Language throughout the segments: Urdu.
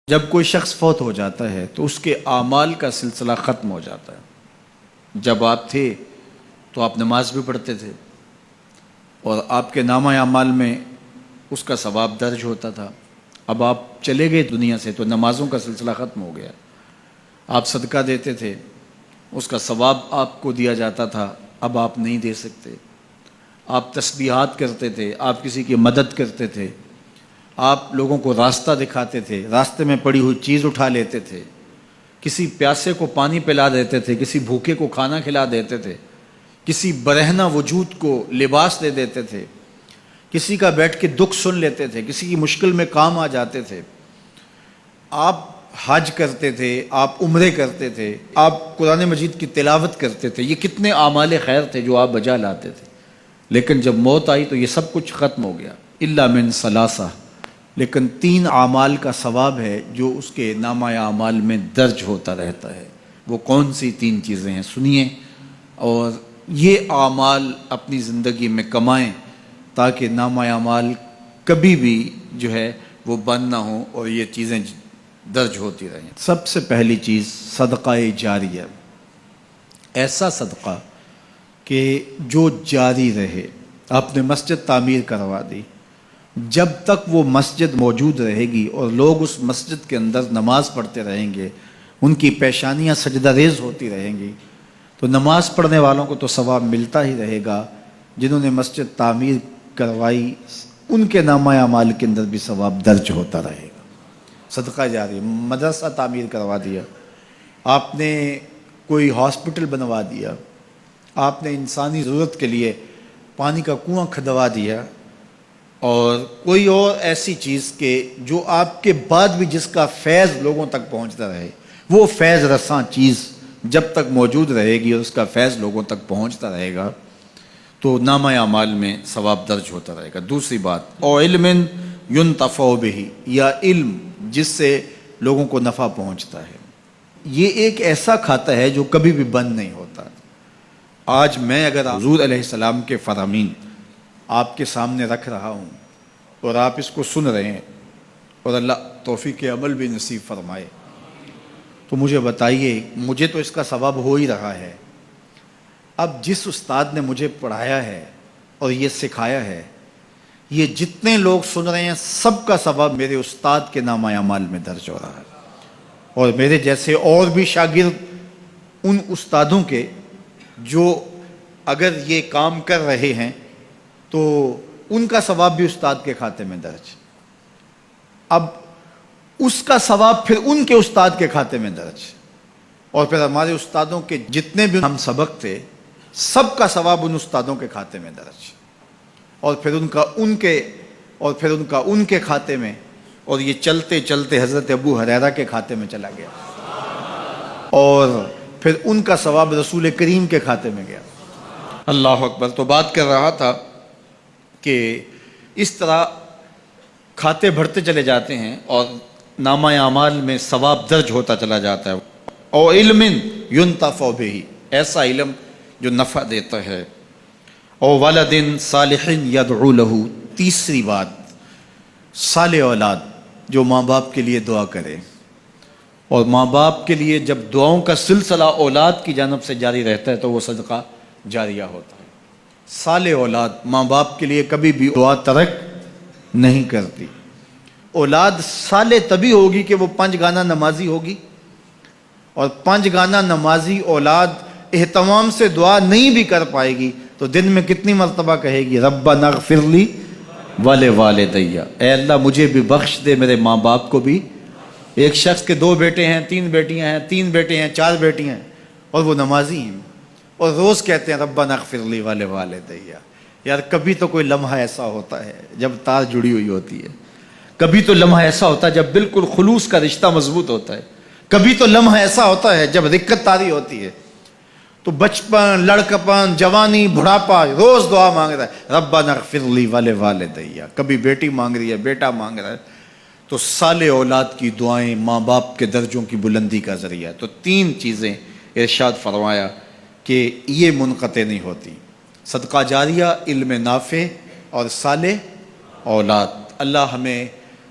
جب کوئی شخص فوت ہو جاتا ہے تو اس کے اعمال کا سلسلہ ختم ہو جاتا ہے۔ جب آپ تھے تو آپ نماز بھی پڑھتے تھے اور آپ کے نامہ اعمال میں اس کا ثواب درج ہوتا تھا۔ اب آپ چلے گئے دنیا سے تو نمازوں کا سلسلہ ختم ہو گیا۔ آپ صدقہ دیتے تھے، اس کا ثواب آپ کو دیا جاتا تھا، اب آپ نہیں دے سکتے۔ آپ تسبیحات کرتے تھے، آپ کسی کی مدد کرتے تھے، آپ لوگوں کو راستہ دکھاتے تھے، راستے میں پڑی ہوئی چیز اٹھا لیتے تھے، کسی پیاسے کو پانی پلا دیتے تھے، کسی بھوکے کو کھانا کھلا دیتے تھے، کسی برہنہ وجود کو لباس دے دیتے تھے، کسی کا بیٹھ کے دکھ سن لیتے تھے، کسی کی مشکل میں کام آ جاتے تھے۔ آپ حج کرتے تھے، آپ عمرے کرتے تھے، آپ قرآن مجید کی تلاوت کرتے تھے۔ یہ کتنے اعمال خیر تھے جو آپ بجا لاتے تھے، لیکن جب موت آئی تو یہ سب کچھ ختم ہو گیا۔ الا من ثلاثہ، لیکن 3 اعمال کا ثواب ہے جو اس کے نامہ اعمال میں درج ہوتا رہتا ہے۔ وہ کون سی 3 چیزیں ہیں سنیے، اور یہ اعمال اپنی زندگی میں کمائیں تاکہ نامہ اعمال کبھی بھی جو ہے وہ بند نہ ہوں اور یہ چیزیں درج ہوتی رہیں۔ سب سے پہلی چیز صدقہ جاریہ، ایسا صدقہ کہ جو جاری رہے۔ آپ نے مسجد تعمیر کروا دی، جب تک وہ مسجد موجود رہے گی اور لوگ اس مسجد کے اندر نماز پڑھتے رہیں گے، ان کی پیشانیاں سجدہ ریز ہوتی رہیں گی، تو نماز پڑھنے والوں کو تو ثواب ملتا ہی رہے گا، جنہوں نے مسجد تعمیر کروائی ان کے نامہ اعمال کے اندر بھی ثواب درج ہوتا رہے گا۔ صدقہ جاری، مدرسہ تعمیر کروا دیا، آپ نے کوئی ہاسپٹل بنوا دیا، آپ نے انسانی ضرورت کے لیے پانی کا کنواں کھدوا دیا، اور کوئی اور ایسی چیز کہ جو آپ کے بعد بھی جس کا فیض لوگوں تک پہنچتا رہے، وہ فیض رساں چیز جب تک موجود رہے گی اور اس کا فیض لوگوں تک پہنچتا رہے گا تو نامہ اعمال میں ثواب درج ہوتا رہے گا۔ دوسری بات، او علم ينتفع بہ، یا علم جس سے لوگوں کو نفع پہنچتا ہے۔ یہ ایک ایسا کھاتا ہے جو کبھی بھی بند نہیں ہوتا۔ آج میں اگر حضور علیہ السلام کے فرامین آپ کے سامنے رکھ رہا ہوں اور آپ اس کو سن رہے ہیں، اور اللہ توفیق عمل بھی نصیب فرمائے، تو مجھے بتائیے، مجھے تو اس کا ثواب ہو ہی رہا ہے۔ اب جس استاد نے مجھے پڑھایا ہے اور یہ سکھایا ہے، یہ جتنے لوگ سن رہے ہیں سب کا ثواب میرے استاد کے نامہ اعمال میں درج ہو رہا ہے، اور میرے جیسے اور بھی شاگرد ان استادوں کے جو اگر یہ کام کر رہے ہیں تو ان کا ثواب بھی استاد کے کھاتے میں درج۔ اب اس کا ثواب پھر ان کے استاد کے کھاتے میں درج، اور پھر ہمارے استادوں کے جتنے بھی ہم سبق تھے سب کا ثواب ان استادوں کے کھاتے میں درج، اور پھر ان کا ان کے کھاتے میں، اور یہ چلتے چلتے حضرت ابو ہریرہ کے کھاتے میں چلا گیا، اور پھر ان کا ثواب رسول کریم کے کھاتے میں گیا۔ اللہ اکبر۔ تو بات کر رہا تھا کہ اس طرح کھاتے بڑھتے چلے جاتے ہیں اور نامہ اعمال میں ثواب درج ہوتا چلا جاتا ہے۔ او علم ينتفع بہ، ایسا علم جو نفع دیتا ہے۔ او ولد صالح یدعو لہ، تیسری بات، صالح اولاد جو ماں باپ کے لیے دعا کرے، اور ماں باپ کے لیے جب دعاؤں کا سلسلہ اولاد کی جانب سے جاری رہتا ہے تو وہ صدقہ جاریہ ہوتا ہے۔ صالح اولاد ماں باپ کے لیے کبھی بھی دعا ترک نہیں کرتی۔ اولاد صالح تبھی ہوگی کہ وہ 5 گانا نمازی ہوگی، اور 5 گانا نمازی اولاد اہتمام سے دعا نہیں بھی کر پائے گی تو دن میں کتنی مرتبہ کہے گی، ربنا اغفر لی ولوالدی، اے اللہ مجھے بھی بخش دے، میرے ماں باپ کو بھی۔ ایک شخص کے 2 بیٹے ہیں، 3 بیٹیاں ہیں، 3 بیٹے ہیں، 4 بیٹیاں ہیں، اور وہ نمازی ہیں، اور روز کہتے ہیں ربنا اغفر لی ولوالدی۔ یار کبھی تو کوئی لمحہ ایسا ہوتا ہے جب تار جڑی ہوئی ہوتی ہے، کبھی تو لمحہ ایسا ہوتا ہے جب بالکل خلوص کا رشتہ مضبوط ہوتا ہے، کبھی تو لمحہ ایسا ہوتا ہے جب رقت تاری ہوتی ہے۔ تو بچپن، لڑکپن، جوانی، بڑھاپا، روز دعا مانگ رہا ہے ربنا اغفر لی ولوالدی، کبھی بیٹی مانگ رہی ہے، بیٹا مانگ رہا ہے۔ تو صالح اولاد کی دعائیں ماں باپ کے درجوں کی بلندی کا ذریعہ ہے۔ تو 3 چیزیں ارشاد فرمایا کہ یہ منقطع نہیں ہوتی، صدقہ جاریہ، علم نافع، اور صالح اولاد۔ اللہ ہمیں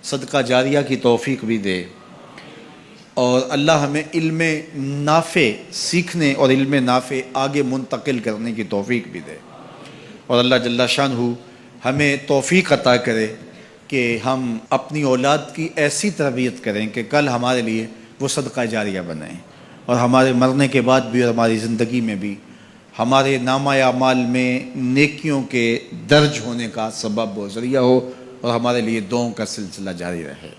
صدقہ جاریہ کی توفیق بھی دے، اور اللہ ہمیں علم نافع سیکھنے اور علم نافع آگے منتقل کرنے کی توفیق بھی دے، اور اللہ جل شانہ ہمیں توفیق عطا کرے کہ ہم اپنی اولاد کی ایسی تربیت کریں کہ کل ہمارے لیے وہ صدقہ جاریہ بنیں، اور ہمارے مرنے کے بعد بھی اور ہماری زندگی میں بھی ہمارے نامہ اعمال میں نیکیوں کے درج ہونے کا سبب و ذریعہ ہو، اور ہمارے لیے دعاؤں کا سلسلہ جاری رہے۔